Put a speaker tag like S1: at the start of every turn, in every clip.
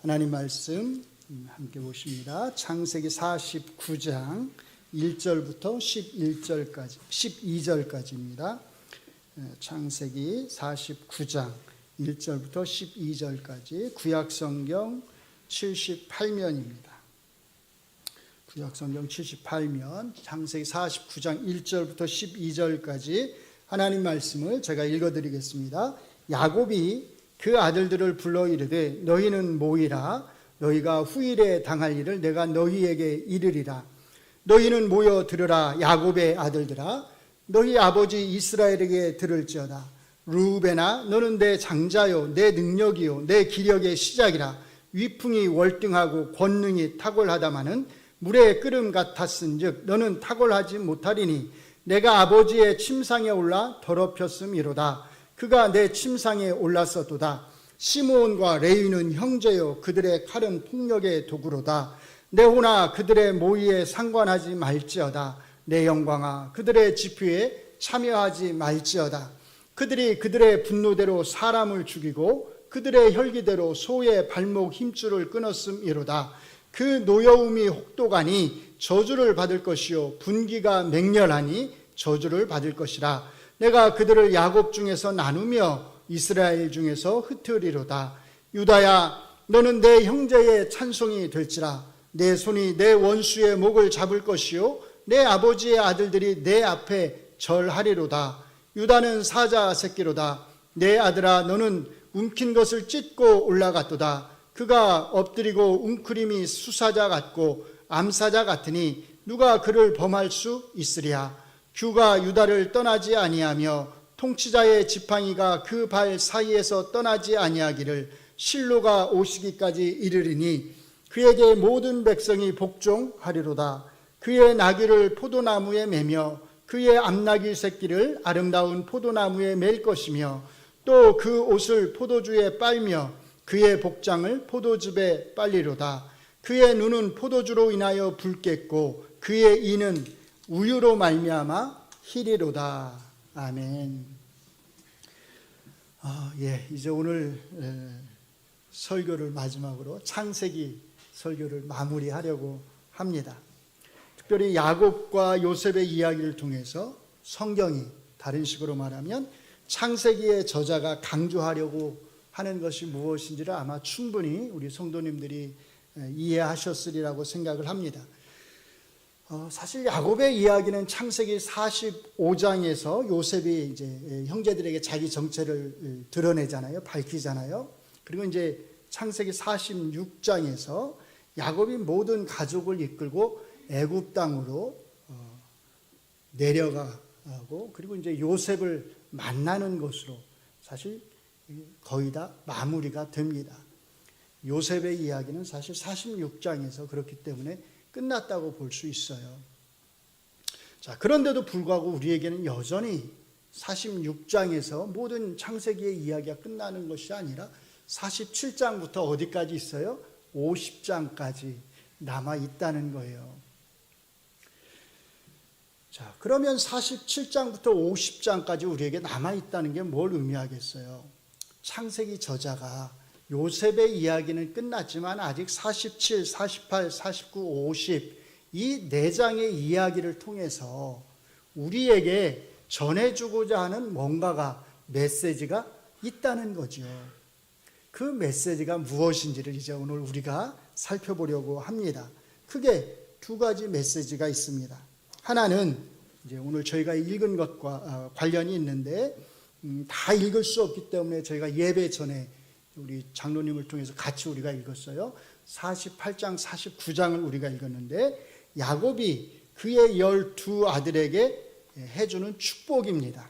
S1: 하나님 말씀 함께 보십니다. 창세기 49장 1절부터 12절까지입니다. 창세기 49장 1절부터 12절까지 구약성경 78면입니다. 구약성경 78면 창세기 49장 1절부터 12절까지 하나님 말씀을 제가 읽어드리겠습니다. 야곱이 그 아들들을 불러 이르되 너희는 모이라. 너희가 후일에 당할 일을 내가 너희에게 이르리라. 너희는 모여 들으라. 야곱의 아들들아, 너희 아버지 이스라엘에게 들을지어다. 르우벤아, 너는 내 장자요 내 능력이요 내 기력의 시작이라. 위풍이 월등하고 권능이 탁월하다마는 물의 끓음 같았은즉 너는 탁월하지 못하리니 내가 아버지의 침상에 올라 더럽혔음이로다. 그가 내 침상에 올랐었도다. 시므온과 레위는 형제요 그들의 칼은 폭력의 도구로다. 내 호나 그들의 모의에 상관하지 말지어다. 내 영광아 그들의 집회에 참여하지 말지어다. 그들이 그들의 분노대로 사람을 죽이고 그들의 혈기대로 소의 발목 힘줄을 끊었음이로다. 그 노여움이 혹독하니 저주를 받을 것이요 분기가 맹렬하니 저주를 받을 것이라. 내가 그들을 야곱 중에서 나누며 이스라엘 중에서 흩으리로다. 유다야, 너는 내 형제의 찬송이 될지라. 내 손이 내 원수의 목을 잡을 것이요 내 아버지의 아들들이 내 앞에 절하리로다. 유다는 사자 새끼로다. 내 아들아, 너는 움킨 것을 찢고 올라갔도다. 그가 엎드리고 웅크림이 수사자 같고 암사자 같으니 누가 그를 범할 수 있으랴. 규가 유다를 떠나지 아니하며 통치자의 지팡이가 그 발 사이에서 떠나지 아니하기를 실로가 오시기까지 이르리니 그에게 모든 백성이 복종하리로다. 그의 나귀를 포도나무에 매며 그의 암나귀 새끼를 아름다운 포도나무에 맬 것이며 또 그 옷을 포도주에 빨며 그의 복장을 포도즙에 빨리로다. 그의 눈은 포도주로 인하여 붉겠고 그의 이는 우유로 말미암아 희리로다. 아멘. 이제 오늘 설교를 마지막으로 창세기 설교를 마무리하려고 합니다. 특별히 야곱과 요셉의 이야기를 통해서 성경이 다른 식으로 말하면 창세기의 저자가 강조하려고 하는 것이 무엇인지를 아마 충분히 우리 성도님들이 이해하셨으리라고 생각을 합니다. 사실 야곱의 이야기는 창세기 45장에서 요셉이 이제 형제들에게 자기 정체를 드러내잖아요. 밝히잖아요. 그리고 이제 창세기 46장에서 야곱이 모든 가족을 이끌고 애굽 땅으로 내려가고 그리고 이제 요셉을 만나는 것으로 사실 거의 다 마무리가 됩니다. 요셉의 이야기는 사실 46장에서 그렇기 때문에 끝났다고 볼 수 있어요. 자, 그런데도 불구하고 우리에게는 여전히 46장에서 모든 창세기의 이야기가 끝나는 것이 아니라 47장부터 어디까지 있어요? 50장까지 남아 있다는 거예요. 자, 그러면 47장부터 50장까지 우리에게 남아 있다는 게 뭘 의미하겠어요? 창세기 저자가 요셉의 이야기는 끝났지만 아직 47, 48, 49, 50 이 4장의 이야기를 통해서 우리에게 전해주고자 하는 뭔가가 메시지가 있다는 거죠. 그 메시지가 무엇인지를 이제 오늘 우리가 살펴보려고 합니다. 크게 2가지 메시지가 있습니다. 하나는 이제 오늘 저희가 읽은 것과 관련이 있는데 다 읽을 수 없기 때문에 저희가 예배 전에 우리 장로님을 통해서 같이 우리가 읽었어요. 48장, 49장을 우리가 읽었는데 야곱이 그의 12아들에게 해주는 축복입니다.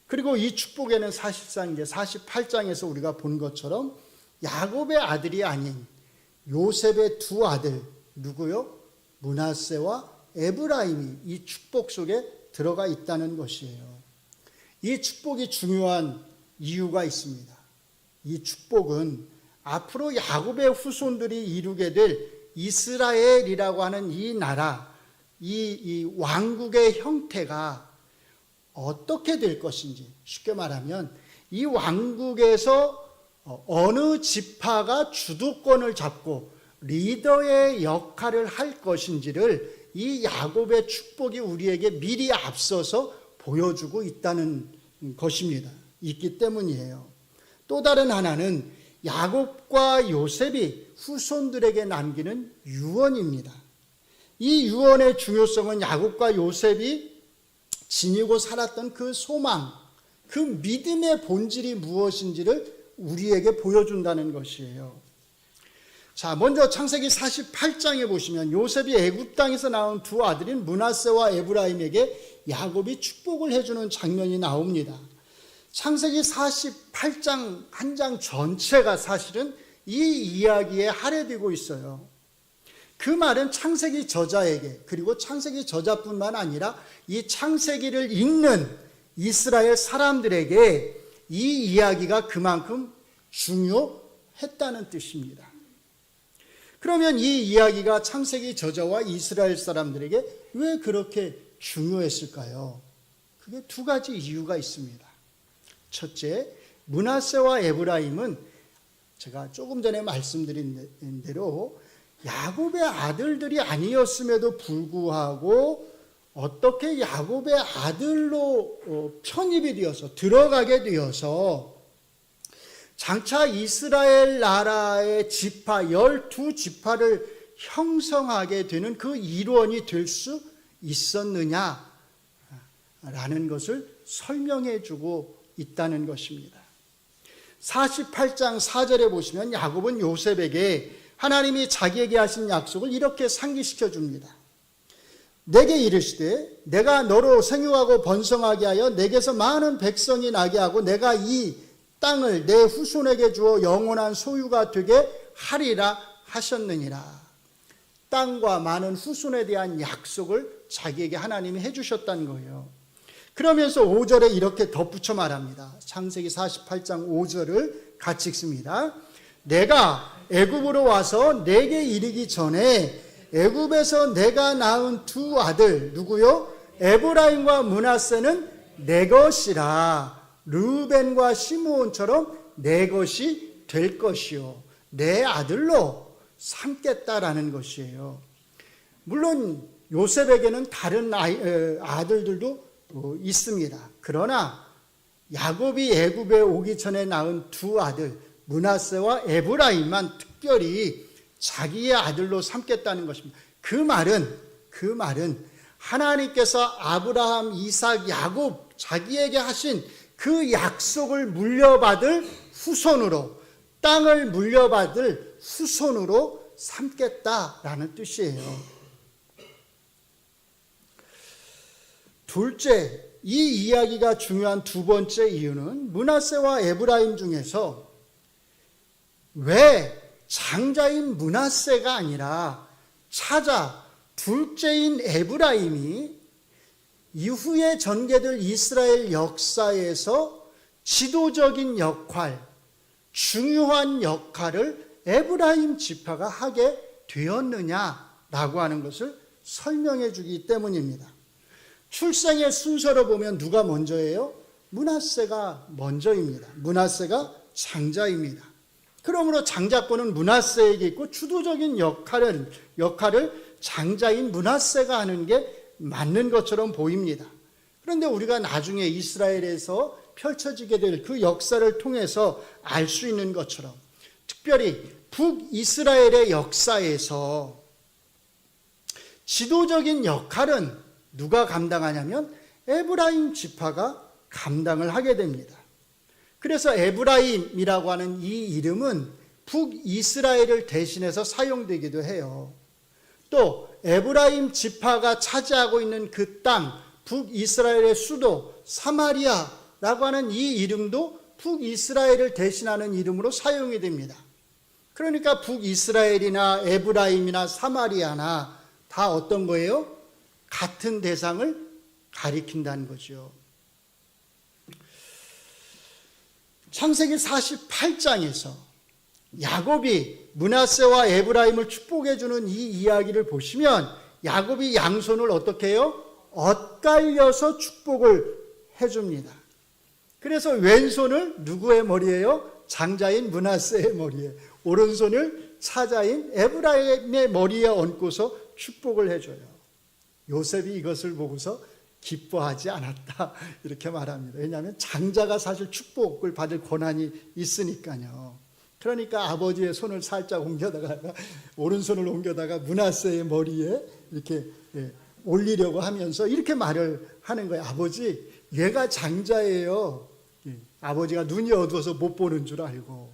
S1: 그리고 이 축복에는 사실상 이제 48장에서 우리가 본 것처럼 야곱의 아들이 아닌 요셉의 2아들 누구요? 므낫세와 에브라임이 이 축복 속에 들어가 있다는 것이에요. 이 축복이 중요한 이유가 있습니다. 이 축복은 앞으로 야곱의 후손들이 이루게 될 이스라엘이라고 하는 이 나라, 이 왕국의 형태가 어떻게 될 것인지, 쉽게 말하면 이 왕국에서 어느 지파가 주도권을 잡고 리더의 역할을 할 것인지를 이 야곱의 축복이 우리에게 미리 앞서서 보여주고 있다는 것입니다. 있기 때문이에요. 또 다른 하나는 야곱과 요셉이 후손들에게 남기는 유언입니다. 이 유언의 중요성은 야곱과 요셉이 지니고 살았던 그 소망, 그 믿음의 본질이 무엇인지를 우리에게 보여준다는 것이에요. 자, 먼저 창세기 48장에 보시면 요셉이 애굽 땅에서 나온 두 아들인 므낫세와 에브라임에게 야곱이 축복을 해주는 장면이 나옵니다. 창세기 48장 한 장 전체가 사실은 이 이야기에 할애되고 있어요. 그 말은 창세기 저자에게, 그리고 창세기 저자뿐만 아니라 이 창세기를 읽는 이스라엘 사람들에게 이 이야기가 그만큼 중요했다는 뜻입니다. 그러면 이 이야기가 창세기 저자와 이스라엘 사람들에게 왜 그렇게 중요했을까요? 그게 두 가지 이유가 있습니다. 첫째, 므낫세와 에브라임은 제가 조금 전에 말씀드린 대로 야곱의 아들들이 아니었음에도 불구하고 어떻게 야곱의 아들로 편입이 되어서 들어가게 되어서 장차 이스라엘 나라의 지파 12지파를 형성하게 되는 그 일원이 될 수 있었느냐라는 것을 설명해 주고 있다는 것입니다. 48장 4절에 보시면 야곱은 요셉에게 하나님이 자기에게 하신 약속을 이렇게 상기시켜 줍니다. 내게 이르시되 내가 너로 생육하고 번성하게 하여 내게서 많은 백성이 나게 하고 내가 이 땅을 내 후손에게 주어 영원한 소유가 되게 하리라 하셨느니라. 땅과 많은 후손에 대한 약속을 자기에게 하나님이 해주셨다는 거예요. 그러면서 5절에 이렇게 덧붙여 말합니다. 창세기 48장 5절을 같이 읽습니다. 내가 애굽으로 와서 내게 이르기 전에 애굽에서 내가 낳은 두 아들 누구요? 에브라임과 므낫세는 내 것이라. 르우벤과 시므온처럼 내 것이 될 것이요 내 아들로 삼겠다라는 것이에요. 물론 요셉에게는 다른 아들들도 있습니다. 그러나 야곱이 애굽에 오기 전에 낳은 두 아들 므낫세와 에브라임만 특별히 자기의 아들로 삼겠다는 것입니다. 그 말은 하나님께서 아브라함, 이삭, 야곱 자기에게 하신 그 약속을 물려받을 후손으로, 땅을 물려받을 후손으로 삼겠다라는 뜻이에요. 둘째, 이 이야기가 중요한 두 번째 이유는 므낫세와 에브라임 중에서 왜 장자인 므낫세가 아니라 차자 둘째인 에브라임이 이후에 전개될 이스라엘 역사에서 지도적인 역할, 중요한 역할을 에브라임 지파가 하게 되었느냐라고 하는 것을 설명해 주기 때문입니다. 출생의 순서로 보면 누가 먼저예요? 므낫세가 먼저입니다. 므낫세가 장자입니다. 그러므로 장자권은 므낫세에게 있고 주도적인 역할을 장자인 므낫세가 하는 게 맞는 것처럼 보입니다. 그런데 우리가 나중에 이스라엘에서 펼쳐지게 될 그 역사를 통해서 알 수 있는 것처럼 특별히 북이스라엘의 역사에서 지도적인 역할은 누가 감당하냐면 에브라임 지파가 감당을 하게 됩니다. 그래서 에브라임이라고 하는 이 이름은 북이스라엘을 대신해서 사용되기도 해요. 또 에브라임 지파가 차지하고 있는 그 땅, 북이스라엘의 수도 사마리아라고 하는 이 이름도 북이스라엘을 대신하는 이름으로 사용이 됩니다. 그러니까 북이스라엘이나 에브라임이나 사마리아나 다 어떤 거예요? 같은 대상을 가리킨다는 거죠. 창세기 48장에서 야곱이 므낫세와 에브라임을 축복해 주는 이 이야기를 보시면 야곱이 양손을 어떻게 해요? 엇갈려서 축복을 해줍니다. 그래서 왼손을 누구의 머리예요? 장자인 므낫세의 머리에, 오른손을 사자인 에브라임의 머리에 얹고서 축복을 해줘요. 요셉이 이것을 보고서 기뻐하지 않았다 이렇게 말합니다. 왜냐하면 장자가 사실 축복을 받을 권한이 있으니까요. 그러니까 아버지의 손을 살짝 옮겨다가 오른손을 옮겨다가 므낫세의 머리에 이렇게 올리려고 하면서 이렇게 말을 하는 거예요. 아버지, 얘가 장자예요. 아버지가 눈이 어두워서 못 보는 줄 알고.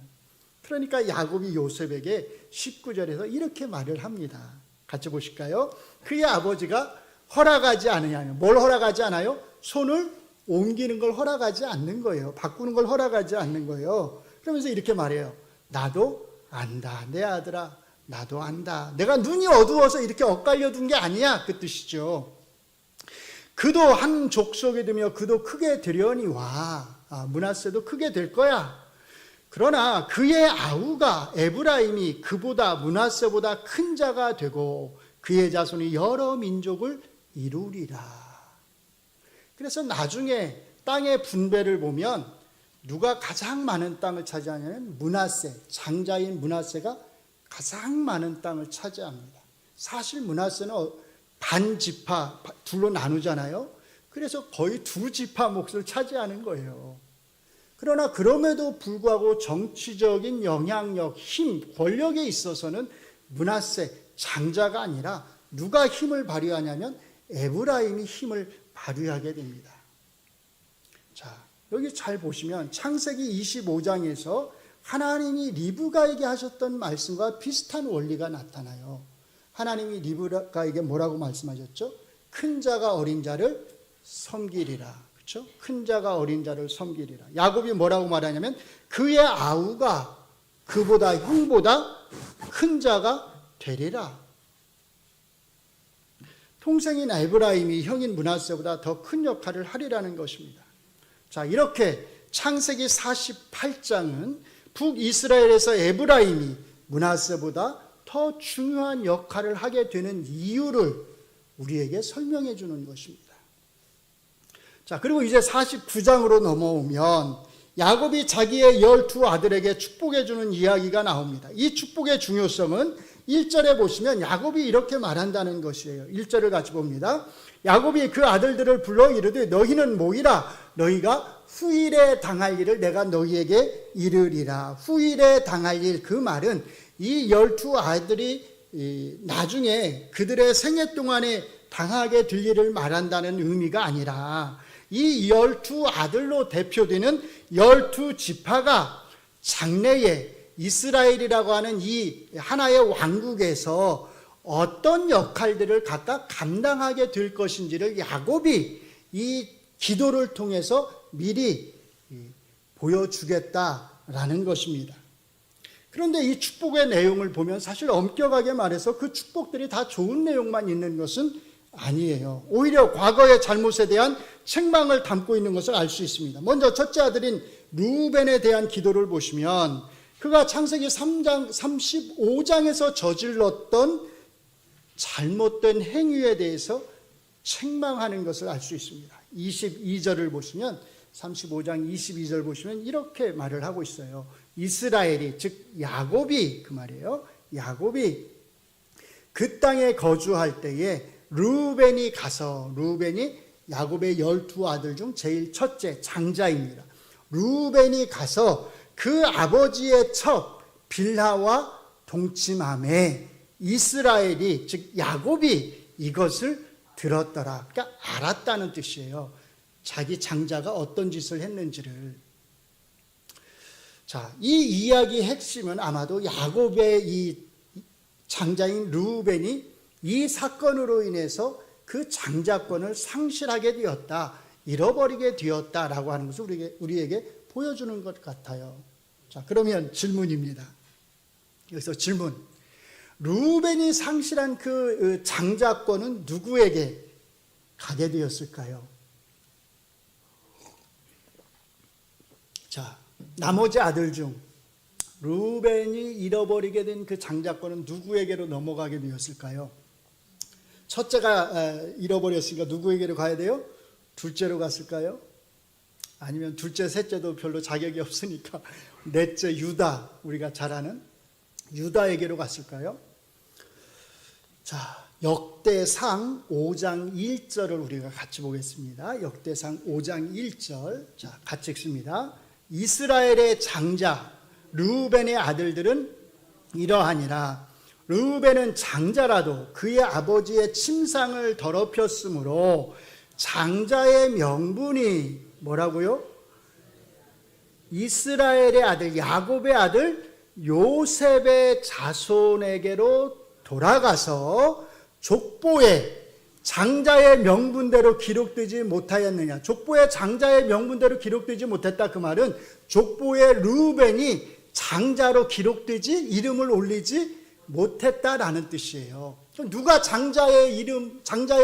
S1: 그러니까 야곱이 요셉에게 19절에서 이렇게 말을 합니다. 같이 보실까요? 그의 아버지가 허락하지 않으냐. 뭘 허락하지 않아요? 손을 옮기는 걸 허락하지 않는 거예요. 바꾸는 걸 허락하지 않는 거예요. 그러면서 이렇게 말해요. 나도 안다, 내 아들아, 나도 안다. 내가 눈이 어두워서 이렇게 엇갈려 둔 게 아니야, 그 뜻이죠. 그도 한 족속에 되며 그도 크게 되려니와, 므낫세도 크게 될 거야. 그러나 그의 아우가 에브라임이 그보다 므낫세보다 큰 자가 되고 그의 자손이 여러 민족을 이루리라. 그래서 나중에 땅의 분배를 보면 누가 가장 많은 땅을 차지하냐면 므낫세, 장자인 므낫세가 가장 많은 땅을 차지합니다. 사실 므낫세는 반 지파 둘로 나누잖아요. 그래서 거의 두 지파 몫을 차지하는 거예요. 그러나 그럼에도 불구하고 정치적인 영향력, 힘, 권력에 있어서는 므낫세, 장자가 아니라 누가 힘을 발휘하냐면 에브라임이 힘을 발휘하게 됩니다. 자, 여기 잘 보시면 창세기 25장에서 하나님이 리브가에게 하셨던 말씀과 비슷한 원리가 나타나요. 하나님이 리브가에게 뭐라고 말씀하셨죠? 큰 자가 어린 자를 섬기리라. 그렇죠? 큰 자가 어린 자를 섬기리라. 야곱이 뭐라고 말하냐면 그의 아우가 그보다 형보다 큰 자가 되리라. 동생인 에브라임이 형인 므낫세보다 더 큰 역할을 하리라는 것입니다. 자, 이렇게 창세기 48장은 북이스라엘에서 에브라임이 므낫세보다 더 중요한 역할을 하게 되는 이유를 우리에게 설명해 주는 것입니다. 자, 그리고 이제 49장으로 넘어오면 야곱이 자기의 12 아들에게 축복해 주는 이야기가 나옵니다. 이 축복의 중요성은 1절에 보시면 야곱이 이렇게 말한다는 것이에요. 1절을 같이 봅니다. 야곱이 그 아들들을 불러 이르되 너희는 모이라. 너희가 후일에 당할 일을 내가 너희에게 이르리라. 후일에 당할 일, 그 말은 이 12 아들이 나중에 그들의 생애 동안에 당하게 될 일을 말한다는 의미가 아니라 이 12 아들로 대표되는 12 지파가 장래에 이스라엘이라고 하는 이 하나의 왕국에서 어떤 역할들을 각각 감당하게 될 것인지를 야곱이 이 기도를 통해서 미리 보여주겠다라는 것입니다. 그런데 이 축복의 내용을 보면 사실 엄격하게 말해서 그 축복들이 다 좋은 내용만 있는 것은 아니에요. 오히려 과거의 잘못에 대한 책망을 담고 있는 것을 알 수 있습니다. 먼저 첫째 아들인 르우벤에 대한 기도를 보시면 그가 창세기 3장 35장에서 저질렀던 잘못된 행위에 대해서 책망하는 것을 알 수 있습니다. 22절을 보시면 35장 22절 보시면 이렇게 말을 하고 있어요. 이스라엘이, 즉 야곱이, 그 말이에요. 야곱이 그 땅에 거주할 때에 르우벤이 가서, 르우벤이 야곱의 12 아들 중 제일 첫째 장자입니다. 르우벤이 가서 그 아버지의 첩 빌하와 동침함에 이스라엘이, 즉 야곱이 이것을 들었더라. 그러니까 알았다는 뜻이에요. 자기 장자가 어떤 짓을 했는지를. 자, 이 이야기의 핵심은 아마도 야곱의 이 장자인 르우벤이 이 사건으로 인해서 그 장자권을 상실하게 되었다, 잃어버리게 되었다라고 하는 것을 우리에게 보여주는 것 같아요. 자, 그러면 질문입니다. 여기서 질문. 르우벤이 상실한 그 장자권은 누구에게 가게 되었을까요? 자, 나머지 아들 중 르우벤이 잃어버리게 된 그 장자권은 누구에게로 넘어가게 되었을까요? 첫째가 잃어버렸으니까 누구에게로 가야 돼요? 둘째로 갔을까요? 아니면 둘째, 셋째도 별로 자격이 없으니까 넷째 유다, 우리가 잘 아는 유다에게로 갔을까요? 자, 역대상 5장 1절을 우리가 같이 보겠습니다. 역대상 5장 1절. 자, 같이 읽습니다. 이스라엘의 장자 르우벤의 아들들은 이러하니라. 르우벤은 장자라도 그의 아버지의 침상을 더럽혔으므로 장자의 명분이 뭐라고요? 이스라엘의 아들, 야곱의 아들 요셉의 자손에게로 돌아가서 족보에 장자의 명분대로 기록되지 못하였느냐. 족보에 장자의 명분대로 기록되지 못했다. 그 말은 족보에 르우벤이 장자로 기록되지 이름을 올리지 못했다라는 뜻이에요. 누가 장자의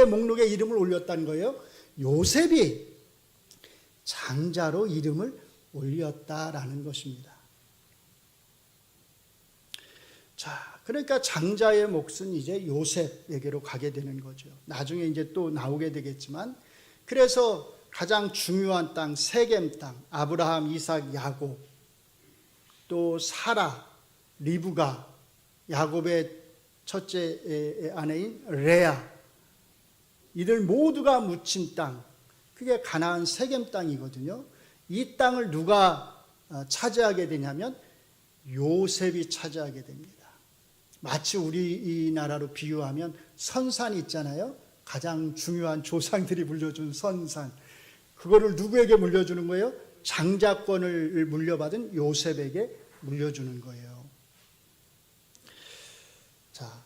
S1: 목록에 이름을 올렸다는 거예요? 요셉이 장자로 이름을 올렸다라는 것입니다. 자, 그러니까 장자의 몫은 이제 요셉에게로 가게 되는 거죠. 나중에 이제 또 나오게 되겠지만, 그래서 가장 중요한 땅, 세겜 땅, 아브라함, 이삭, 야곱, 또 사라, 리브가, 야곱의 첫째 아내인 레아, 이들 모두가 묻힌 땅, 그게 가나안 세겜 땅이거든요. 이 땅을 누가 차지하게 되냐면 요셉이 차지하게 됩니다. 마치 우리나라로 비유하면 선산 있잖아요. 가장 중요한 조상들이 물려준 선산. 그거를 누구에게 물려주는 거예요? 장자권을 물려받은 요셉에게 물려주는 거예요. 자,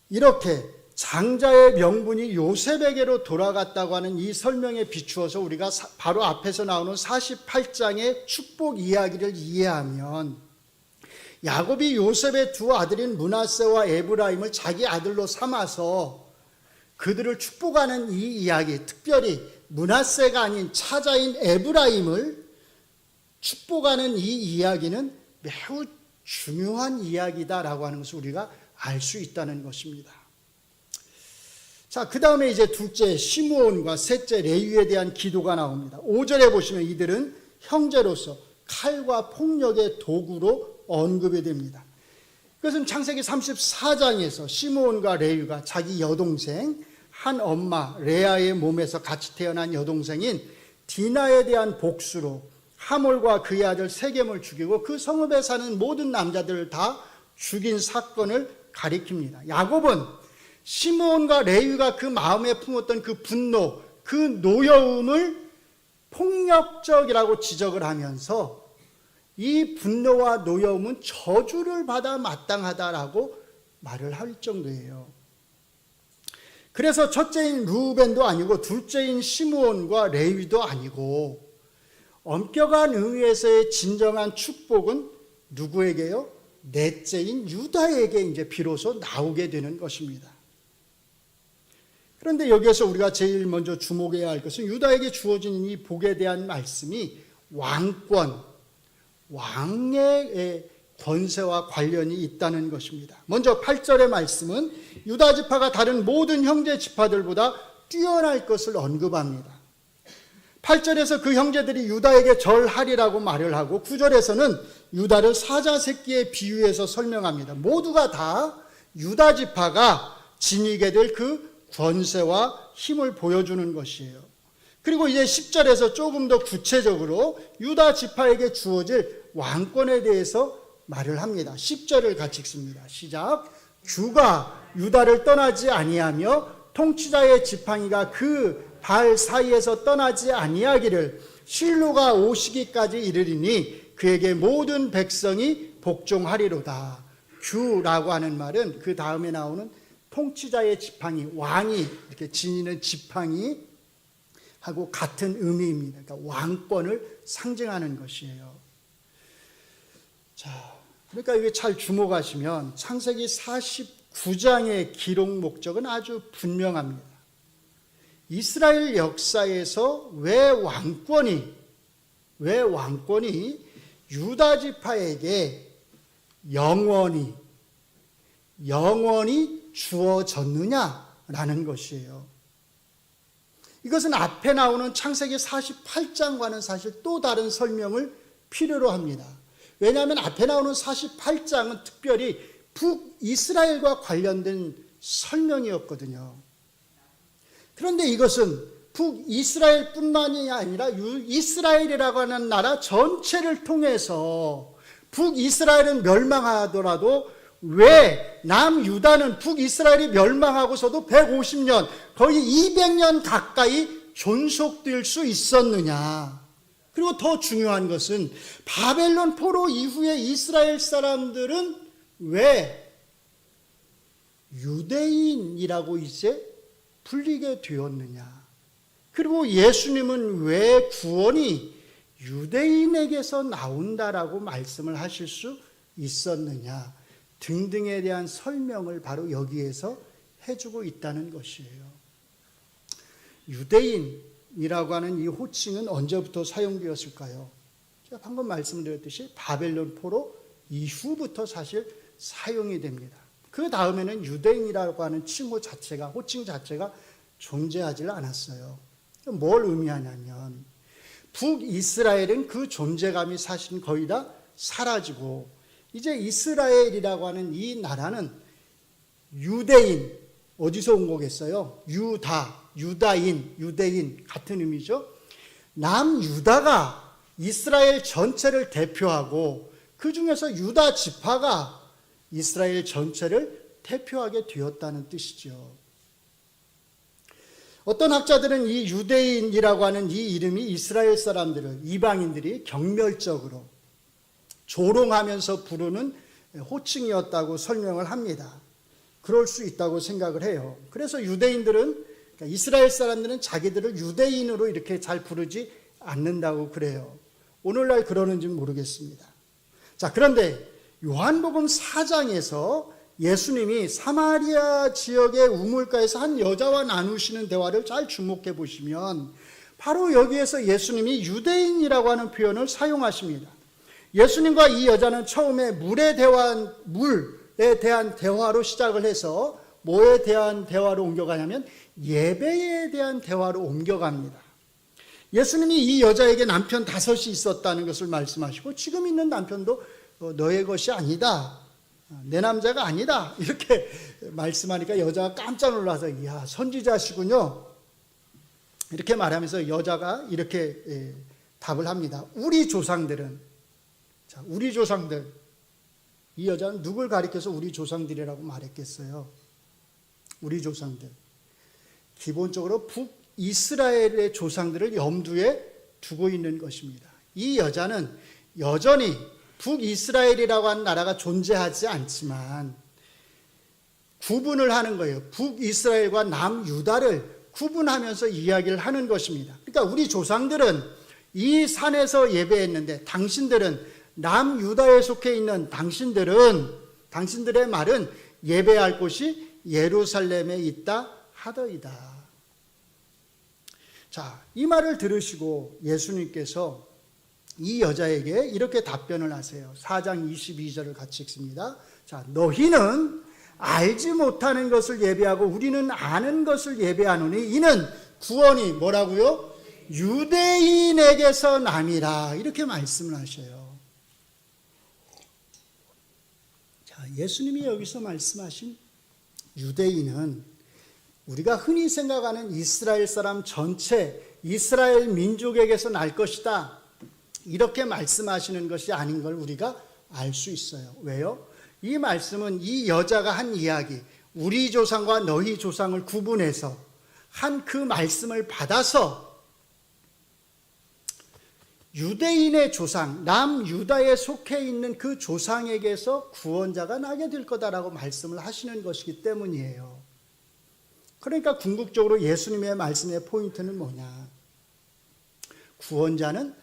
S1: 이렇게 장자의 명분이 요셉에게로 돌아갔다고 하는 이 설명에 비추어서 우리가 바로 앞에서 나오는 48장의 축복 이야기를 이해하면, 야곱이 요셉의 두 아들인 므낫세와 에브라임을 자기 아들로 삼아서 그들을 축복하는 이 이야기, 특별히 므낫세가 아닌 차자인 에브라임을 축복하는 이 이야기는 매우 중요한 이야기다라고 하는 것을 우리가 알 수 있다는 것입니다. 자, 그 다음에 이제 둘째 시므온과 셋째 레위에 대한 기도가 나옵니다. 5절에 보시면 이들은 형제로서 칼과 폭력의 도구로 언급이 됩니다. 그것은 창세기 34장에서 시므온과 레위가 자기 여동생, 한 엄마 레아의 몸에서 같이 태어난 여동생인 디나에 대한 복수로 하몰과 그의 아들 세겜을 죽이고 그 성읍에 사는 모든 남자들을 다 죽인 사건을 가리킵니다. 야곱은 시므온과 레위가 그 마음에 품었던 그 분노, 그 노여움을 폭력적이라고 지적을 하면서 이 분노와 노여움은 저주를 받아 마땅하다라고 말을 할 정도예요. 그래서 첫째인 르우벤도 아니고 둘째인 시므온과 레위도 아니고 엄격한 의미에서의 진정한 축복은 누구에게요? 넷째인 유다에게 이제 비로소 나오게 되는 것입니다. 그런데 여기에서 우리가 제일 먼저 주목해야 할 것은 유다에게 주어진 이 복에 대한 말씀이 왕권, 왕의 권세와 관련이 있다는 것입니다. 먼저 8절의 말씀은 유다 지파가 다른 모든 형제 지파들보다 뛰어날 것을 언급합니다. 8절에서 그 형제들이 유다에게 절하리라고 말을 하고 9절에서는 유다를 사자 새끼에 비유해서 설명합니다. 모두가 다 유다 지파가 지니게 될 그 권세와 힘을 보여주는 것이에요. 그리고 이제 10절에서 조금 더 구체적으로 유다 지파에게 주어질 왕권에 대해서 말을 합니다. 10절을 같이 읽습니다. 시작. 주가 유다를 떠나지 아니하며 통치자의 지팡이가 그 발 사이에서 떠나지 아니하기를 실로가 오시기까지 이르리니 그에게 모든 백성이 복종하리로다. 주라고 하는 말은 그 다음에 나오는 통치자의 지팡이, 왕이 이렇게 지니는 지팡이 하고 같은 의미입니다. 그러니까 왕권을 상징하는 것이에요. 자, 그러니까 이게 잘 주목하시면 창세기 49장의 기록 목적은 아주 분명합니다. 이스라엘 역사에서 왜 왕권이 유다 지파에게 영원히 주어졌느냐라는 것이에요. 이것은 앞에 나오는 창세기 48장과는 사실 또 다른 설명을 필요로 합니다. 왜냐하면 앞에 나오는 48장은 특별히 북이스라엘과 관련된 설명이었거든요. 그런데 이것은 북이스라엘뿐만이 아니라 이스라엘이라고 하는 나라 전체를 통해서 북이스라엘은 멸망하더라도 왜 남유다는 북이스라엘이 멸망하고서도 150년, 거의 200년 가까이 존속될 수 있었느냐. 그리고 더 중요한 것은 바벨론 포로 이후에 이스라엘 사람들은 왜 유대인이라고 이제 불리게 되었느냐. 그리고 예수님은 왜 구원이 유대인에게서 나온다라고 말씀을 하실 수 있었느냐 등등에 대한 설명을 바로 여기에서 해주고 있다는 것이에요. 유대인이라고 하는 이 호칭은 언제부터 사용되었을까요? 제가 방금 말씀드렸듯이 바벨론 포로 이후부터 사실 사용이 됩니다. 그 다음에는 유대인이라고 하는 칭호 자체가, 호칭 자체가 존재하지 않았어요. 뭘 의미하냐면 북이스라엘은 그 존재감이 사실은 거의 다 사라지고 이제 이스라엘이라고 하는 이 나라는 유대인, 어디서 온 거겠어요? 유대인 같은 의미죠. 남유다가 이스라엘 전체를 대표하고 그 중에서 유다 지파가 이스라엘 전체를 대표하게 되었다는 뜻이죠. 어떤 학자들은 이 유대인이라고 하는 이 이름이 이스라엘 사람들을, 이방인들이 경멸적으로 조롱하면서 부르는 호칭이었다고 설명을 합니다. 그럴 수 있다고 생각을 해요. 그래서 유대인들은, 그러니까 이스라엘 사람들은 자기들을 유대인으로 이렇게 잘 부르지 않는다고 그래요. 오늘날 그러는지는 모르겠습니다. 자, 그런데 요한복음 4장에서 예수님이 사마리아 지역의 우물가에서 한 여자와 나누시는 대화를 잘 주목해 보시면 바로 여기에서 예수님이 유대인이라고 하는 표현을 사용하십니다. 예수님과 이 여자는 처음에 물에 대한 대화로 시작을 해서 뭐에 대한 대화로 옮겨가냐면 예배에 대한 대화로 옮겨갑니다. 예수님이 이 여자에게 남편 5이 있었다는 것을 말씀하시고 지금 있는 남편도 너의 것이 아니다. 내 남자가 아니다. 이렇게 말씀하니까 여자가 깜짝 놀라서 이야 선지자시군요. 이렇게 말하면서 여자가 이렇게 답을 합니다. 우리 조상들은, 자, 우리 조상들, 이 여자는 누굴 가리켜서 우리 조상들이라고 말했겠어요? 우리 조상들. 기본적으로 북이스라엘의 조상들을 염두에 두고 있는 것입니다. 이 여자는 여전히 북이스라엘이라고 하는 나라가 존재하지 않지만 구분을 하는 거예요. 북이스라엘과 남유다를 구분하면서 이야기를 하는 것입니다. 그러니까 우리 조상들은 이 산에서 예배했는데 당신들은 남유다에 속해 있는 당신들의 말은 예배할 곳이 예루살렘에 있다 하더이다. 자, 이 말을 들으시고 예수님께서 이 여자에게 이렇게 답변을 하세요. 4장 22절을 같이 읽습니다. 자, 너희는 알지 못하는 것을 예배하고 우리는 아는 것을 예배하노니 이는 구원이 뭐라고요? 유대인에게서 남이라. 이렇게 말씀을 하셔요. 자, 예수님이 여기서 말씀하신 유대인은 우리가 흔히 생각하는 이스라엘 사람 전체, 이스라엘 민족에게서 날 것이다. 이렇게 말씀하시는 것이 아닌 걸 우리가 알 수 있어요. 왜요? 이 말씀은 이 여자가 한 이야기, 우리 조상과 너희 조상을 구분해서 한 그 말씀을 받아서 유대인의 조상, 남유다에 속해 있는 그 조상에게서 구원자가 나게 될 거다라고 말씀을 하시는 것이기 때문이에요. 그러니까 궁극적으로 예수님의 말씀의 포인트는 뭐냐? 구원자는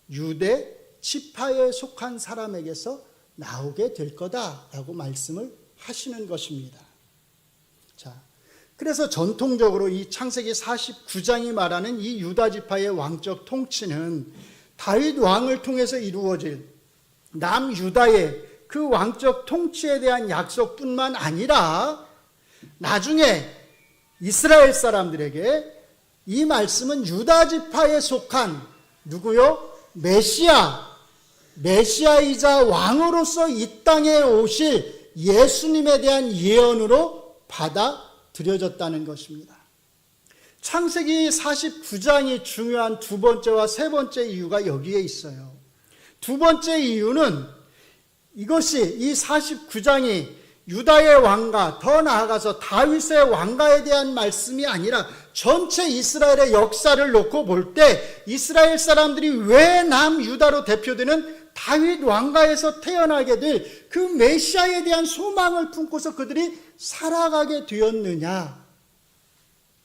S1: 유대 지파에 속한 사람에게서 나오게 될 거다라고 말씀을 하시는 것입니다. 자, 그래서 전통적으로 이 창세기 49장이 말하는 이 유다 지파의 왕적 통치는 다윗 왕을 통해서 이루어질 남유다의 그 왕적 통치에 대한 약속뿐만 아니라 나중에 이스라엘 사람들에게 이 말씀은 유다 지파에 속한 누구요? 메시아이자 왕으로서 이 땅에 오실 예수님에 대한 예언으로 받아들여졌다는 것입니다. 창세기 49장이 중요한 두 번째와 세 번째 이유가 여기에 있어요. 두 번째 이유는 이것이 이 49장이 유다의 왕가, 더 나아가서 다윗의 왕가에 대한 말씀이 아니라 전체 이스라엘의 역사를 놓고 볼 때 이스라엘 사람들이 왜 남유다로 대표되는 다윗 왕가에서 태어나게 될 그 메시아에 대한 소망을 품고서 그들이 살아가게 되었느냐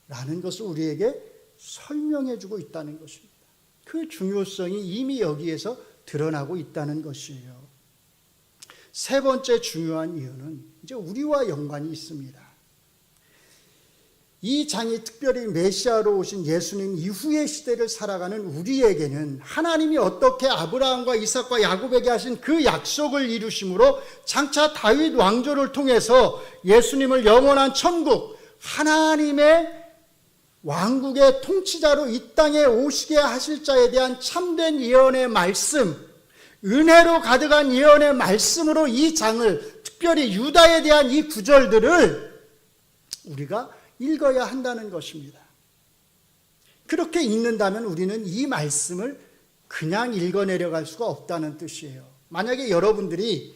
S1: 라는 것을 우리에게 설명해 주고 있다는 것입니다. 그 중요성이 이미 여기에서 드러나고 있다는 것이에요. 세 번째 중요한 이유는 이제 우리와 연관이 있습니다. 이 장이 특별히 메시아로 오신 예수님 이후의 시대를 살아가는 우리에게는 하나님이 어떻게 아브라함과 이삭과 야곱에게 하신 그 약속을 이루심으로 장차 다윗 왕조를 통해서 예수님을 영원한 천국, 하나님의 왕국의 통치자로 이 땅에 오시게 하실 자에 대한 참된 예언의 말씀, 은혜로 가득한 예언의 말씀으로 이 장을, 특별히 유다에 대한 이 구절들을 우리가 읽어야 한다는 것입니다. 그렇게 읽는다면 우리는 이 말씀을 그냥 읽어내려갈 수가 없다는 뜻이에요. 만약에 여러분들이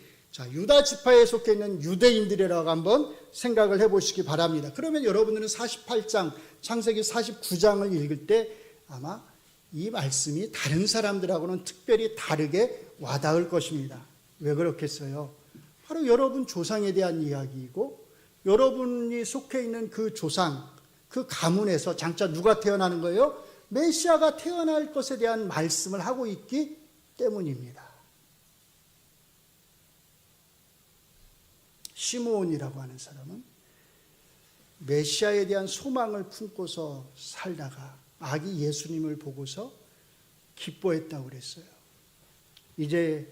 S1: 유다 지파에 속해 있는 유대인들이라고 한번 생각을 해보시기 바랍니다. 그러면 여러분들은 48장, 창세기 49장을 읽을 때 아마 이 말씀이 다른 사람들하고는 특별히 다르게 와닿을 것입니다. 왜 그렇겠어요? 바로 여러분 조상에 대한 이야기이고 여러분이 속해 있는 그 조상, 그 가문에서 장차 누가 태어나는 거예요? 메시아가 태어날 것에 대한 말씀을 하고 있기 때문입니다. 시므온이라고 하는 사람은 메시아에 대한 소망을 품고서 살다가 아기 예수님을 보고서 기뻐했다고 그랬어요. 이제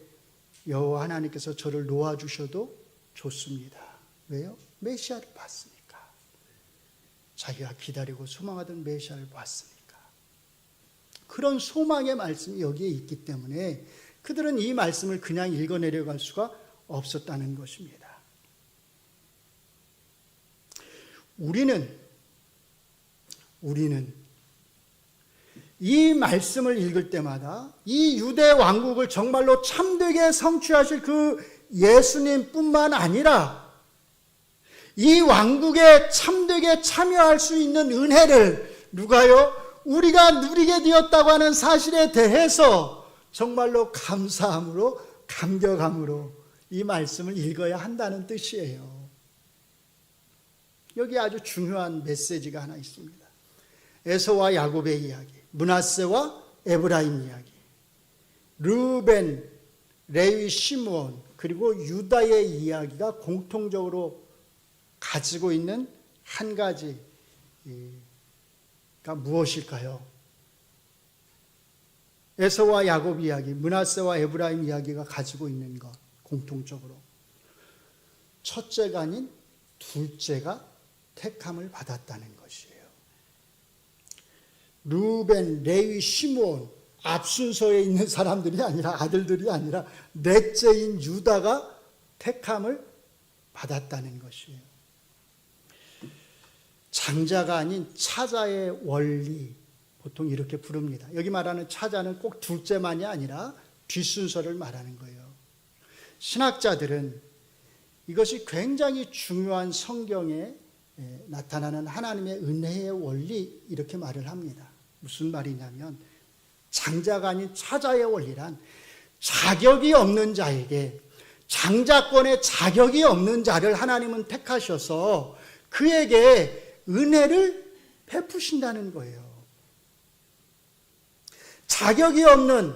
S1: 여호와 하나님께서 저를 놓아주셔도 좋습니다. 왜요? 메시아를 봤으니까. 자기가 기다리고 소망하던 메시아를 봤으니까. 그런 소망의 말씀이 여기에 있기 때문에 그들은 이 말씀을 그냥 읽어내려갈 수가 없었다는 것입니다. 우리는 이 말씀을 읽을 때마다 이 유대 왕국을 정말로 참되게 성취하실 그 예수님뿐만 아니라 이 왕국에 참되게 참여할 수 있는 은혜를 누가요? 우리가 누리게 되었다고 하는 사실에 대해서 정말로 감사함으로, 감격함으로 이 말씀을 읽어야 한다는 뜻이에요. 여기 아주 중요한 메시지가 하나 있습니다. 에서와 야곱의 이야기, 므낫세와 에브라임 이야기, 르벤, 레위, 시므온, 그리고 유다의 이야기가 공통적으로 가지고 있는 한 가지가 무엇일까요? 에서와 야곱 이야기, 므낫세와 에브라임 이야기가 가지고 있는 것, 공통적으로 첫째가 아닌 둘째가 택함을 받았다는 것이에요. 르벤, 레위, 시므온, 앞순서에 있는 사람들이 아니라, 아들들이 아니라 넷째인 유다가 택함을 받았다는 것이에요. 장자가 아닌 차자의 원리, 보통 이렇게 부릅니다. 여기 말하는 차자는 꼭 둘째만이 아니라 뒷순서를 말하는 거예요. 신학자들은 이것이 굉장히 중요한 성경에 나타나는 하나님의 은혜의 원리, 이렇게 말을 합니다. 무슨 말이냐면 장자가 아닌 차자의 원리란 자격이 없는 자에게, 장자권의 자격이 없는 자를 하나님은 택하셔서 그에게 은혜를 베푸신다는 거예요. 자격이 없는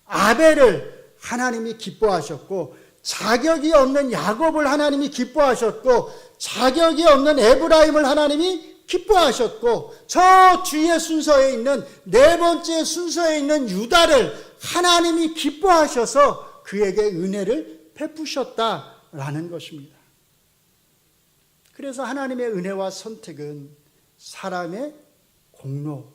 S1: 아벨을 하나님이 기뻐하셨고, 자격이 없는 야곱을 하나님이 기뻐하셨고, 자격이 없는 에브라임을 하나님이 기뻐하셨고, 저 뒤에 순서에 있는 네 번째 순서에 있는 유다를 하나님이 기뻐하셔서 그에게 은혜를 베푸셨다라는 것입니다. 그래서 하나님의 은혜와 선택은 사람의 공로,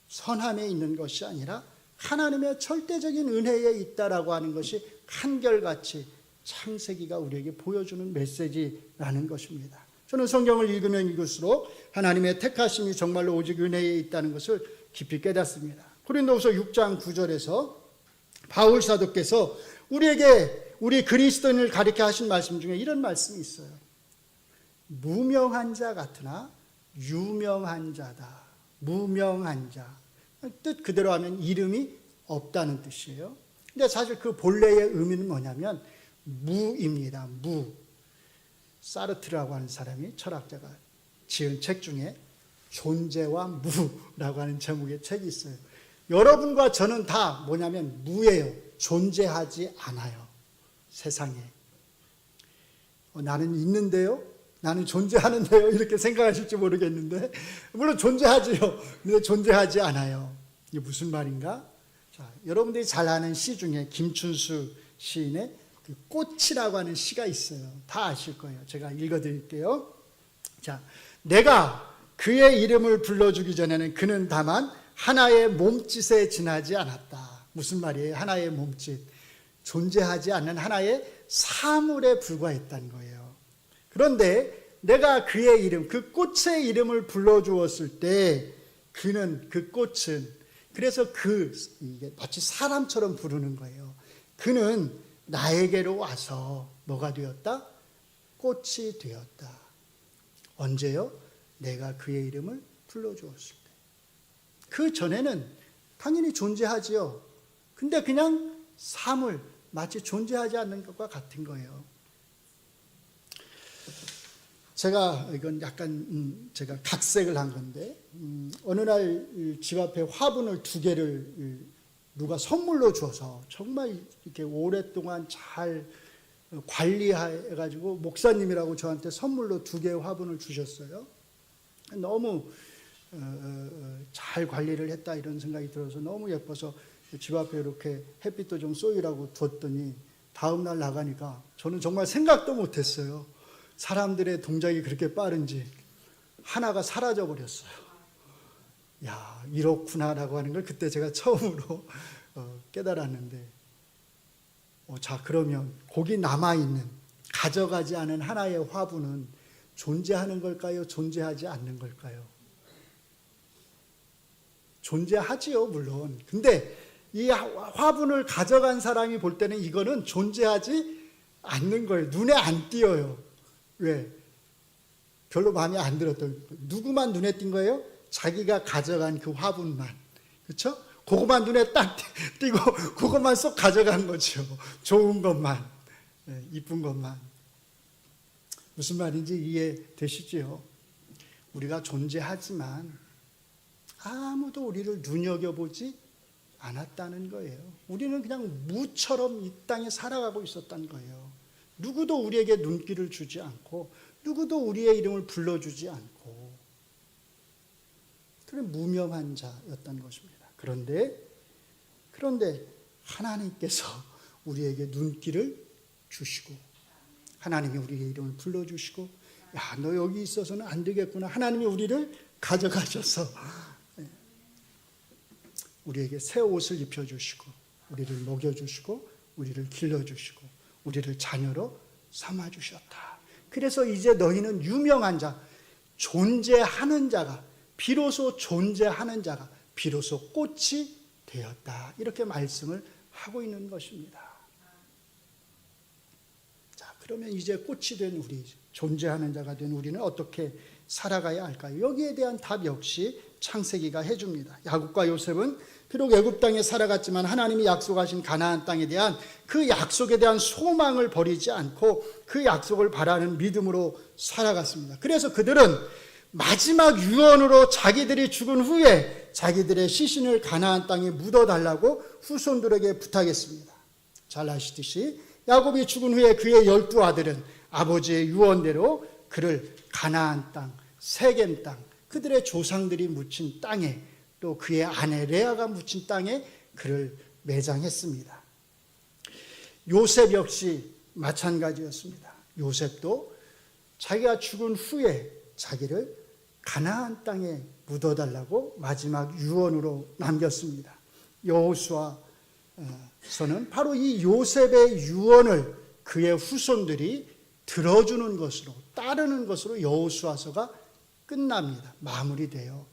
S1: 선함에 있는 것이 아니라 하나님의 절대적인 은혜에 있다라고 하는 것이 한결같이 창세기가 우리에게 보여주는 메시지라는 것입니다. 저는 성경을 읽으면 읽을수록 하나님의 택하심이 정말로 오직 은혜에 있다는 것을 깊이 깨닫습니다. 고린도후서 6장 9절에서 바울 사도께서 우리에게 우리 그리스도인을 가리켜 하신 말씀 중에 이런 말씀이 있어요. 무명한 자 같으나 유명한 자다. 무명한 자. 뜻 그대로 하면 이름이 없다는 뜻이에요. 근데 사실 그 본래의 의미는 뭐냐면 무입니다. 무. 사르트라고 하는 사람이 철학자가 지은 책 중에 존재와 무라고 하는 제목의 책이 있어요. 여러분과 저는 다 뭐냐면 무예요. 존재하지 않아요. 세상에. 나는 있는데요. 나는 존재하는데요. 이렇게 생각하실지 모르겠는데 물론 존재하지요. 근데 존재하지 않아요. 이게 무슨 말인가? 자, 여러분들이 잘 아는 시 중에 김춘수 시인의 그 꽃이라고 하는 시가 있어요. 다 아실 거예요. 제가 읽어드릴게요. 자, 내가 그의 이름을 불러주기 전에는 그는 다만 하나의 몸짓에 지나지 않았다. 무슨 말이에요? 하나의 몸짓. 존재하지 않는 하나의 사물에 불과했다는 거예요. 그런데 내가 그의 이름, 그 꽃의 이름을 불러주었을 때 그는, 그 꽃은, 그래서 이게 마치 사람처럼 부르는 거예요. 그는 나에게로 와서 뭐가 되었다? 꽃이 되었다. 언제요? 내가 그의 이름을 불러주었을 때. 그 전에는 당연히 존재하지요. 근데 그냥 사물, 마치 존재하지 않는 것과 같은 거예요. 제가 이건 약간 제가 각색을 한 건데 어느 날 집 앞에 화분을 2개를 누가 선물로 줘서 정말 이렇게 오랫동안 잘 관리해가지고 목사님이라고 저한테 선물로 2개의 화분을 주셨어요. 너무 잘 관리를 했다 이런 생각이 들어서 너무 예뻐서 집 앞에 이렇게 햇빛도 좀 쏘이라고 뒀더니 다음날 나가니까 저는 정말 생각도 못했어요. 사람들의 동작이 그렇게 빠른지 하나가 사라져 버렸어요. 야, 이렇구나라고 하는 걸 그때 제가 처음으로 깨달았는데 자, 그러면 거기 남아있는 가져가지 않은 하나의 화분은 존재하는 걸까요? 존재하지 않는 걸까요? 존재하지요, 물론. 근데 이 화분을 가져간 사람이 볼 때는 이거는 존재하지 않는 거예요. 눈에 안 띄어요. 왜? 별로 마음에 안 들었던. 누구만 눈에 띈 거예요? 자기가 가져간 그 화분만. 그렇죠? 그것만 눈에 딱 띄고 그것만 쏙 가져간 거죠. 좋은 것만, 이쁜 것만. 무슨 말인지 이해되시죠? 우리가 존재하지만 아무도 우리를 눈여겨보지 않았다는 거예요. 우리는 그냥 무처럼 이 땅에 살아가고 있었던 거예요. 누구도 우리에게 눈길을 주지 않고 누구도 우리의 이름을 불러주지 않고 그런 무명한 자였던 것입니다. 그런데 하나님께서 우리에게 눈길을 주시고 하나님이 우리의 이름을 불러주시고 야, 너 여기 있어서는 안 되겠구나. 하나님이 우리를 가져가셔서 우리에게 새 옷을 입혀주시고 우리를 먹여주시고 우리를 길러주시고 우리를 자녀로 삼아주셨다. 그래서 이제 너희는 유명한 자, 존재하는 자가, 비로소 존재하는 자가 비로소 꽃이 되었다. 이렇게 말씀을 하고 있는 것입니다. 자, 그러면 이제 꽃이 된 우리, 존재하는 자가 된 우리는 어떻게 살아가야 할까요? 여기에 대한 답 역시 창세기가 해줍니다. 야곱과 요셉은 비록 애굽 땅에 살아갔지만 하나님이 약속하신 가나안 땅에 대한 그 약속에 대한 소망을 버리지 않고 그 약속을 바라는 믿음으로 살아갔습니다. 그래서 그들은 마지막 유언으로 자기들이 죽은 후에 자기들의 시신을 가나안 땅에 묻어달라고 후손들에게 부탁했습니다. 잘 아시듯이 야곱이 죽은 후에 그의 12아들은 아버지의 유언대로 그를 가나안 땅, 세겜 땅, 그들의 조상들이 묻힌 땅에 또 그의 아내 레아가 묻힌 땅에 그를 매장했습니다. 요셉 역시 마찬가지였습니다. 요셉도 자기가 죽은 후에 자기를 가나안 땅에 묻어달라고 마지막 유언으로 남겼습니다. 여호수아서는 바로 이 요셉의 유언을 그의 후손들이 들어주는 것으로, 따르는 것으로 여호수아서가 끝납니다. 마무리돼요.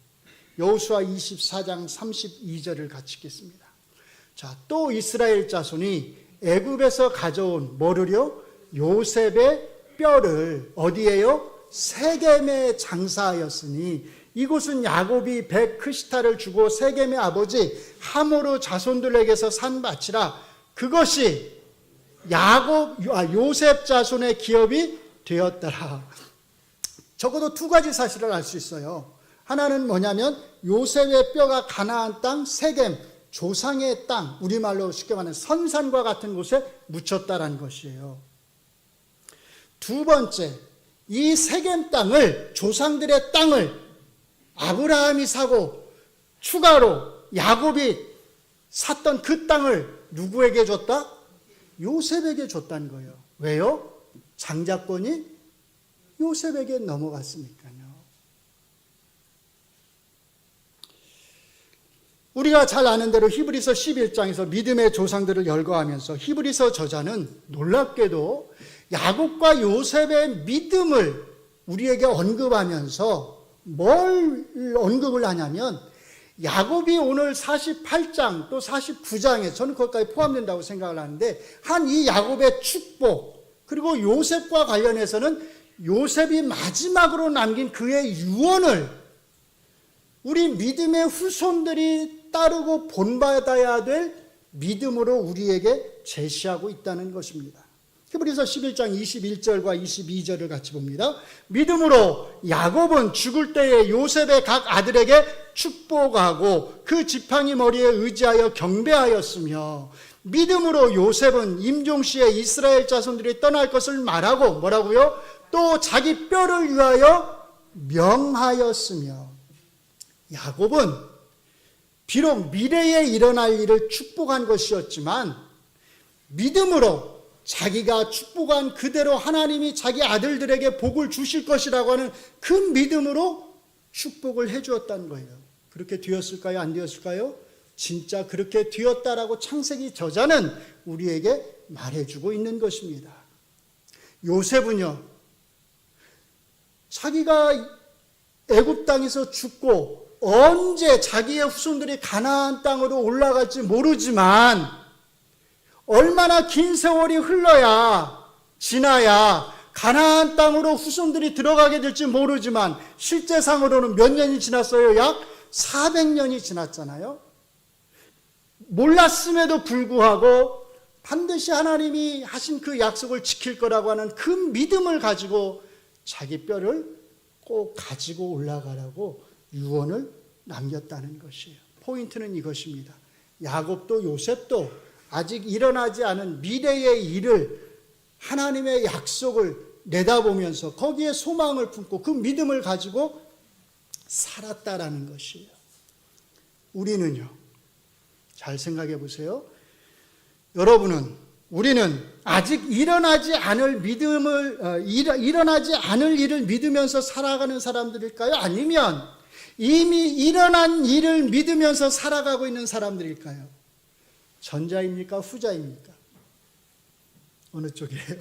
S1: 여호수아 24장 32절을 같이 읽겠습니다. 자, 또 이스라엘 자손이 애굽에서 가져온 뭐를요? 요셉의 뼈를 어디에요? 세겜에 장사하였으니 이곳은 야곱이 백크시타를 주고 세겜의 아버지 하모르 자손들에게서 산 밭이라. 그것이 요셉 자손의 기업이 되었더라. 적어도 두 가지 사실을 알 수 있어요. 하나는 뭐냐면 요셉의 뼈가 가나안 땅 세겜, 조상의 땅, 우리말로 쉽게 말하는 선산과 같은 곳에 묻혔다라는 것이에요. 두 번째, 이 세겜 땅을, 조상들의 땅을 아브라함이 사고 추가로 야곱이 샀던 그 땅을 누구에게 줬다? 요셉에게 줬다는 거예요. 왜요? 장자권이 요셉에게 넘어갔으니까요. 우리가 잘 아는 대로 히브리서 11장에서 믿음의 조상들을 열거하면서 히브리서 저자는 놀랍게도 야곱과 요셉의 믿음을 우리에게 언급하면서 뭘 언급을 하냐면 야곱이 오늘 48장 또 49장에 저는 거기까지 포함된다고 생각을 하는데 한 이 야곱의 축복, 그리고 요셉과 관련해서는 요셉이 마지막으로 남긴 그의 유언을 우리 믿음의 후손들이 따르고 본받아야 될 믿음으로 우리에게 제시하고 있다는 것입니다. 히브리서 11장 21절과 22절을 같이 봅니다. 믿음으로 야곱은 죽을 때에 요셉의 각 아들에게 축복하고 그 지팡이 머리에 의지하여 경배하였으며, 믿음으로 요셉은 임종시에 이스라엘 자손들이 떠날 것을 말하고 뭐라고요? 또 자기 뼈를 위하여 명하였으며. 야곱은 비록 미래에 일어날 일을 축복한 것이었지만 믿음으로 자기가 축복한 그대로 하나님이 자기 아들들에게 복을 주실 것이라고 하는 그 믿음으로 축복을 해 주었다는 거예요. 그렇게 되었을까요? 안 되었을까요? 진짜 그렇게 되었다라고 창세기 저자는 우리에게 말해주고 있는 것입니다. 요셉은요, 자기가 애굽 땅에서 죽고 언제 자기의 후손들이 가나안 땅으로 올라갈지 모르지만 얼마나 긴 세월이 지나야 가나안 땅으로 후손들이 들어가게 될지 모르지만 실제상으로는 몇 년이 지났어요? 약 400년이 지났잖아요. 몰랐음에도 불구하고 반드시 하나님이 하신 그 약속을 지킬 거라고 하는 그 믿음을 가지고 자기 뼈를 꼭 가지고 올라가라고 유언을 남겼다는 것이에요. 포인트는 이것입니다. 야곱도 요셉도 아직 일어나지 않은 미래의 일을, 하나님의 약속을 내다보면서 거기에 소망을 품고 그 믿음을 가지고 살았다라는 것이에요. 우리는요, 잘 생각해 보세요. 우리는 아직 일어나지 않을 일을 믿으면서 살아가는 사람들일까요? 아니면 이미 일어난 일을 믿으면서 살아가고 있는 사람들일까요? 전자입니까? 후자입니까? 어느 쪽이에요?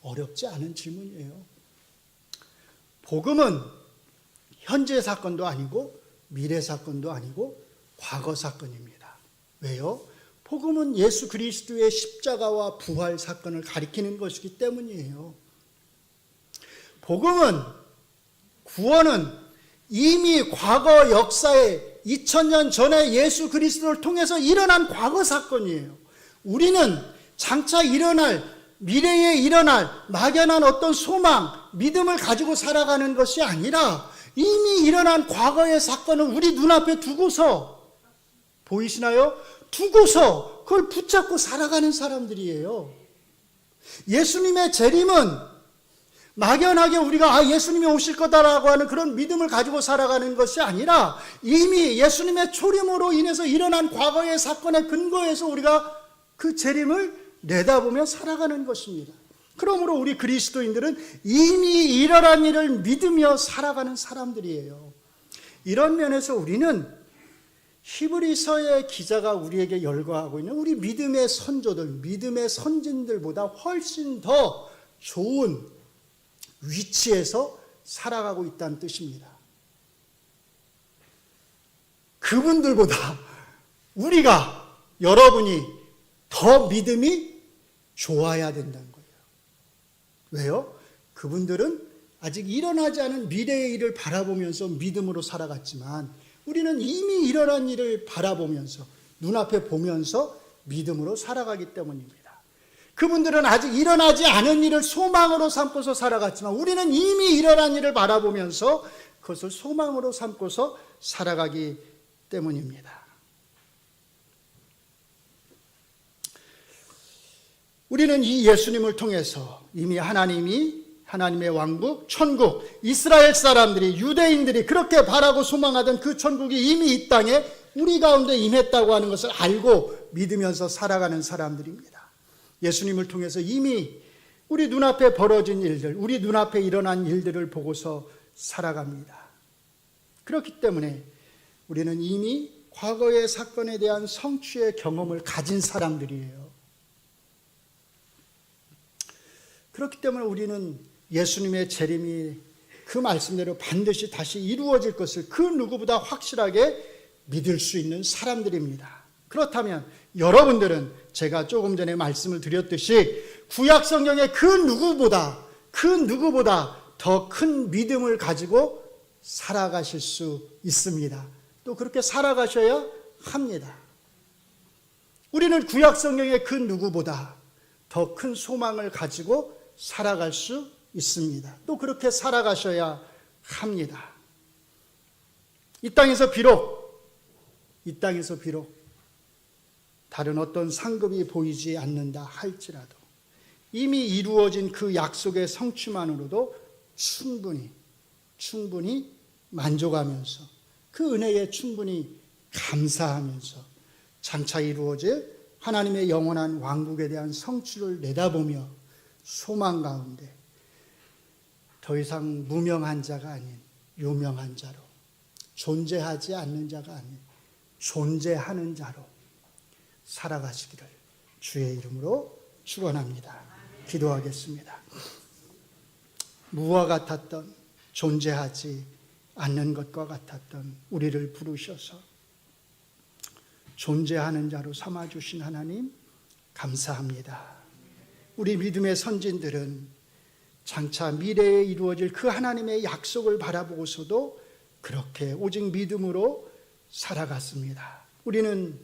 S1: 어렵지 않은 질문이에요. 복음은 현재 사건도 아니고 미래 사건도 아니고 과거 사건입니다. 왜요? 복음은 예수 그리스도의 십자가와 부활 사건을 가리키는 것이기 때문이에요. 복음은, 구원은 이미 과거 역사에 2000년 전에 예수 그리스도를 통해서 일어난 과거 사건이에요. 우리는 장차 미래에 일어날 막연한 어떤 소망, 믿음을 가지고 살아가는 것이 아니라 이미 일어난 과거의 사건을 우리 눈앞에 두고서, 보이시나요? 두고서 그걸 붙잡고 살아가는 사람들이에요. 예수님의 재림은 막연하게 우리가 예수님이 오실 거다라고 하는 그런 믿음을 가지고 살아가는 것이 아니라 이미 예수님의 초림으로 인해서 일어난 과거의 사건에 근거해서 우리가 그 재림을 내다보며 살아가는 것입니다. 그러므로 우리 그리스도인들은 이미 일어난 일을 믿으며 살아가는 사람들이에요. 이런 면에서 우리는 히브리서의 기자가 우리에게 열거하고 있는 우리 믿음의 선조들, 믿음의 선진들보다 훨씬 더 좋은 위치에서 살아가고 있다는 뜻입니다. 그분들보다 우리가, 여러분이 더 믿음이 좋아야 된다는 거예요. 왜요? 그분들은 아직 일어나지 않은 미래의 일을 바라보면서 믿음으로 살아갔지만 우리는 이미 일어난 일을 바라보면서 눈앞에 보면서 믿음으로 살아가기 때문입니다. 그분들은 아직 일어나지 않은 일을 소망으로 삼고서 살아갔지만 우리는 이미 일어난 일을 바라보면서 그것을 소망으로 삼고서 살아가기 때문입니다. 우리는 이 예수님을 통해서 이미 하나님의 왕국, 천국, 이스라엘 사람들이, 유대인들이 그렇게 바라고 소망하던 그 천국이 이미 이 땅에 우리 가운데 임했다고 하는 것을 알고 믿으면서 살아가는 사람들입니다. 예수님을 통해서 이미 우리 눈앞에 벌어진 일들, 우리 눈앞에 일어난 일들을 보고서 살아갑니다. 그렇기 때문에 우리는 이미 과거의 사건에 대한 성취의 경험을 가진 사람들이에요. 그렇기 때문에 우리는 예수님의 재림이 그 말씀대로 반드시 다시 이루어질 것을 그 누구보다 확실하게 믿을 수 있는 사람들입니다. 그렇다면 여러분들은 제가 조금 전에 말씀을 드렸듯이 구약 성경의 그 누구보다 더 큰 믿음을 가지고 살아가실 수 있습니다. 또 그렇게 살아가셔야 합니다. 우리는 구약 성경의 그 누구보다 더 큰 소망을 가지고 살아갈 수 있습니다. 또 그렇게 살아가셔야 합니다. 이 땅에서 비록 다른 어떤 상급이 보이지 않는다 할지라도 이미 이루어진 그 약속의 성취만으로도 충분히 만족하면서 그 은혜에 충분히 감사하면서 장차 이루어질 하나님의 영원한 왕국에 대한 성취를 내다보며 소망 가운데 더 이상 무명한 자가 아닌 유명한 자로, 존재하지 않는 자가 아닌 존재하는 자로 살아가시기를 주의 이름으로 축원합니다. 기도하겠습니다. 무와 같았던, 존재하지 않는 것과 같았던 우리를 부르셔서 존재하는 자로 삼아주신 하나님 감사합니다. 우리 믿음의 선진들은 장차 미래에 이루어질 그 하나님의 약속을 바라보고서도 그렇게 오직 믿음으로 살아갔습니다. 우리는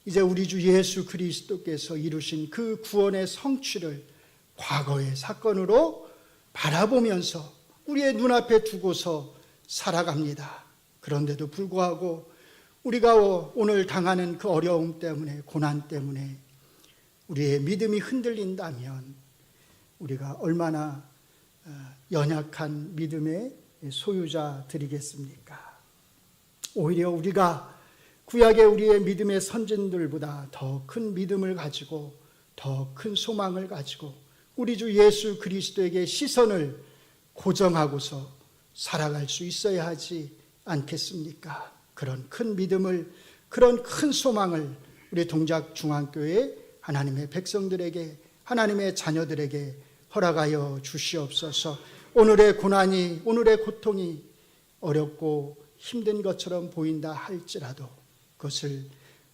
S1: 이제 우리 주 예수 그리스도께서 이루신 그 구원의 성취를 과거의 사건으로 바라보면서 우리의 눈앞에 두고서 살아갑니다. 그런데도 불구하고 우리가 오늘 당하는 그 어려움 때문에, 고난 때문에 우리의 믿음이 흔들린다면 우리가 얼마나 연약한 믿음의 소유자들이겠습니까? 오히려 우리가 구약의 우리의 믿음의 선진들보다 더 큰 믿음을 가지고 더 큰 소망을 가지고 우리 주 예수 그리스도에게 시선을 고정하고서 살아갈 수 있어야 하지 않겠습니까? 그런 큰 믿음을, 그런 큰 소망을 우리 동작중앙교회 하나님의 백성들에게, 하나님의 자녀들에게 허락하여 주시옵소서. 오늘의 고난이, 오늘의 고통이 어렵고 힘든 것처럼 보인다 할지라도 그것을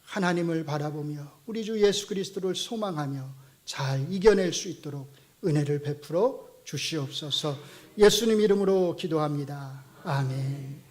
S1: 하나님을 바라보며 우리 주 예수 그리스도를 소망하며 잘 이겨낼 수 있도록 은혜를 베풀어 주시옵소서. 예수님 이름으로 기도합니다. 아멘.